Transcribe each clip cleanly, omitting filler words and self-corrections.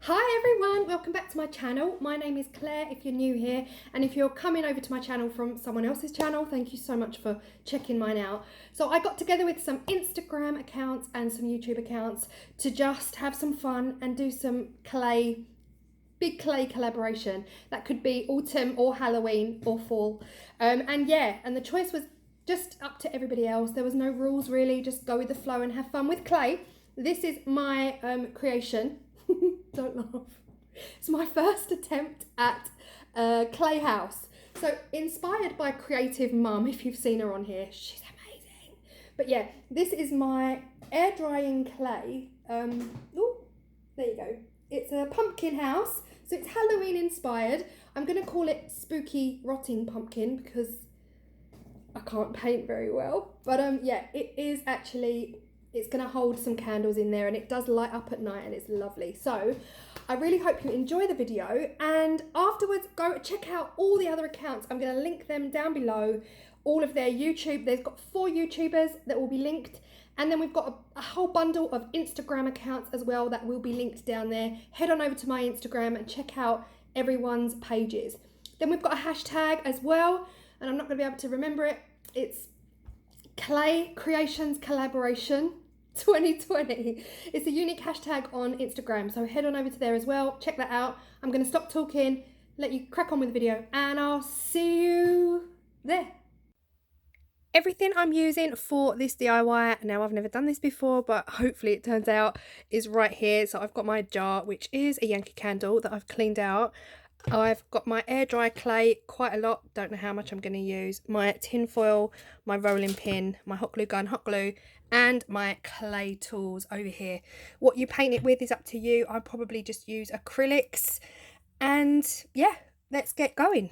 Hi everyone, welcome back to my channel. My name is Claire if you're new here, and if you're coming over to my channel from someone else's channel, thank you so much for checking mine out. So I got together with some Instagram accounts and some YouTube accounts to just have some fun and do some big clay collaboration. That could be autumn or Halloween or fall. And the choice was just up to everybody else. There was no rules really, just go with the flow and have fun with clay. This is my creation. Don't laugh. It's my first attempt at a clay house. So inspired by Creative Mum, if you've seen her on here, she's amazing. But yeah, this is my air drying clay. Oh, there you go. It's a pumpkin house, so it's Halloween inspired. I'm gonna call it Spooky Rotting Pumpkin because I can't paint very well. But yeah, it is actually. It's going to hold some candles in there and it does light up at night and it's lovely. So I really hope you enjoy the video, and afterwards go check out all the other accounts. I'm going to link them down below, all of their YouTube. They've got 4 YouTubers that will be linked, and then we've got a whole bundle of Instagram accounts as well that will be linked down there. Head on over to my Instagram and check out everyone's pages. Then we've got a hashtag as well, and I'm not going to be able to remember it. It's Clay Creations Collaboration 2020. It's a unique hashtag on Instagram, so head on over to there as well. Check that out. I'm going to stop talking, let you crack on with the video, and I'll see you there. Everything I'm using for this DIY, now I've never done this before, but hopefully it turns out, is right here. So I've got my jar, which is a Yankee candle that I've cleaned out. I've got my air dry clay, quite a lot, don't know how much I'm going to use, my tin foil, my rolling pin, my hot glue gun, hot glue, and my clay tools over here. What you paint it with is up to you. I'll probably just use acrylics, and yeah, let's get going.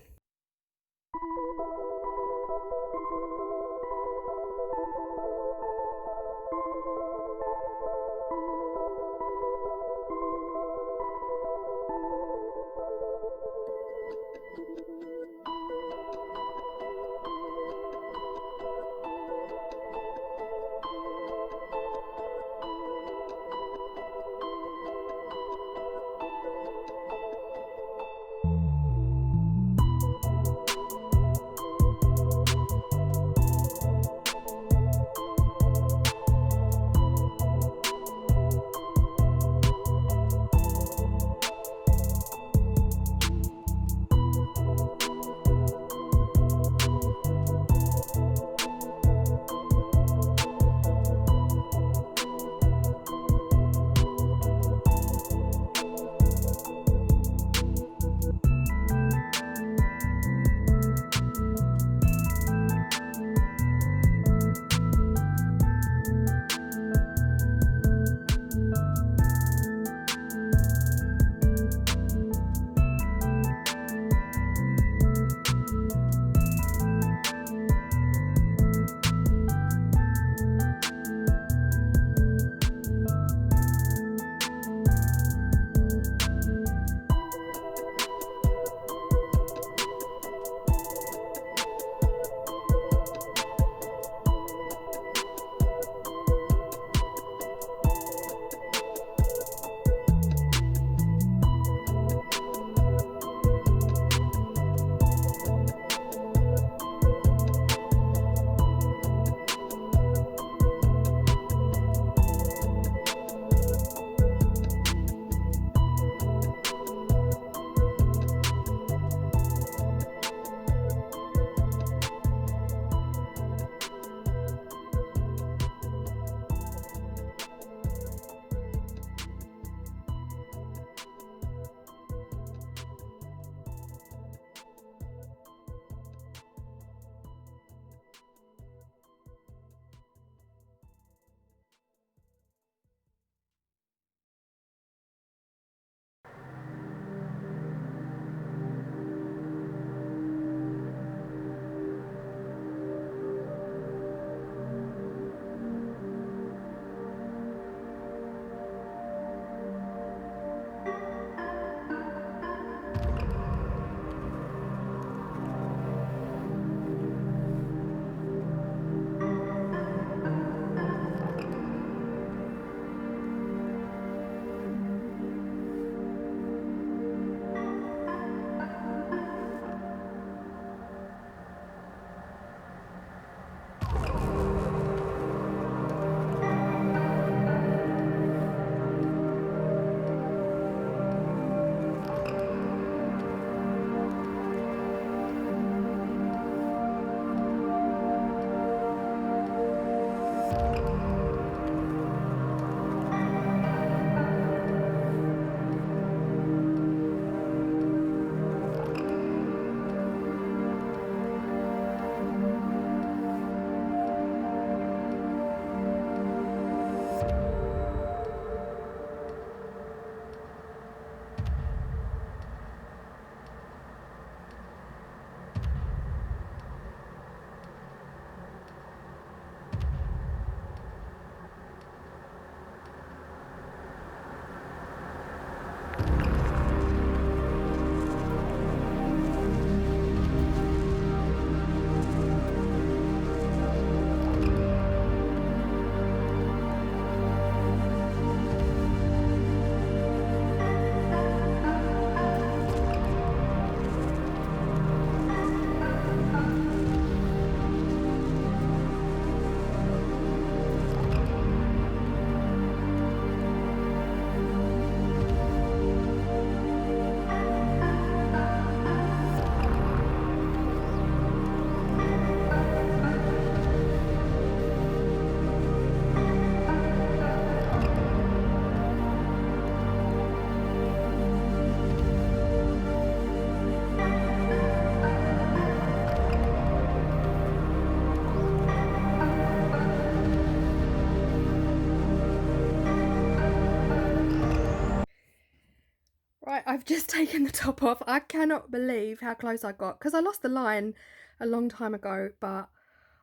Right, I've just taken the top off. I cannot believe how close I got because I lost the line a long time ago, but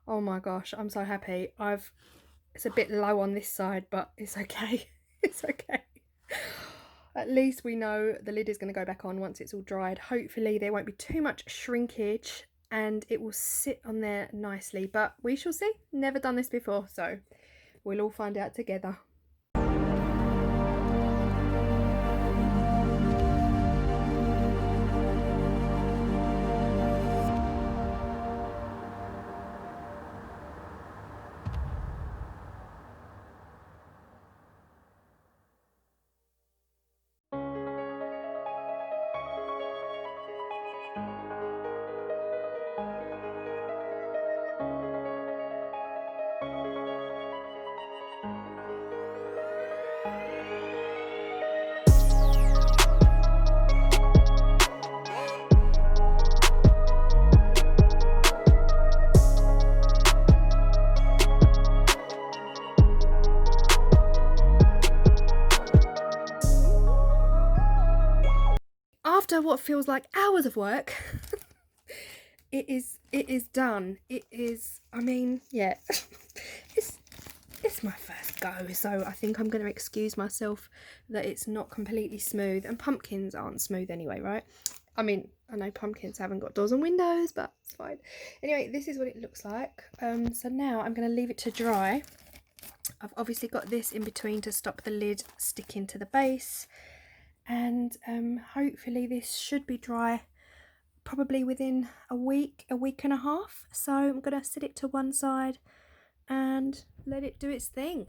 oh my gosh, I'm so happy. It's a bit low on this side, but it's okay. It's okay. At least we know the lid is going to go back on once it's all dried. Hopefully there won't be too much shrinkage and it will sit on there nicely, but we shall see. Never done this before, so we'll all find out together. After what feels like hours of work, it is done. It is, I mean, yeah, it's my first go, so I think I'm going to excuse myself that it's not completely smooth, and pumpkins aren't smooth anyway, right? I mean, I know pumpkins haven't got doors and windows, but it's fine. Anyway, this is what it looks like. So now I'm going to leave it to dry. I've obviously got this in between to stop the lid sticking to the base, and hopefully this should be dry probably within a week and a half. So I'm going to set it to one side and let it do its thing.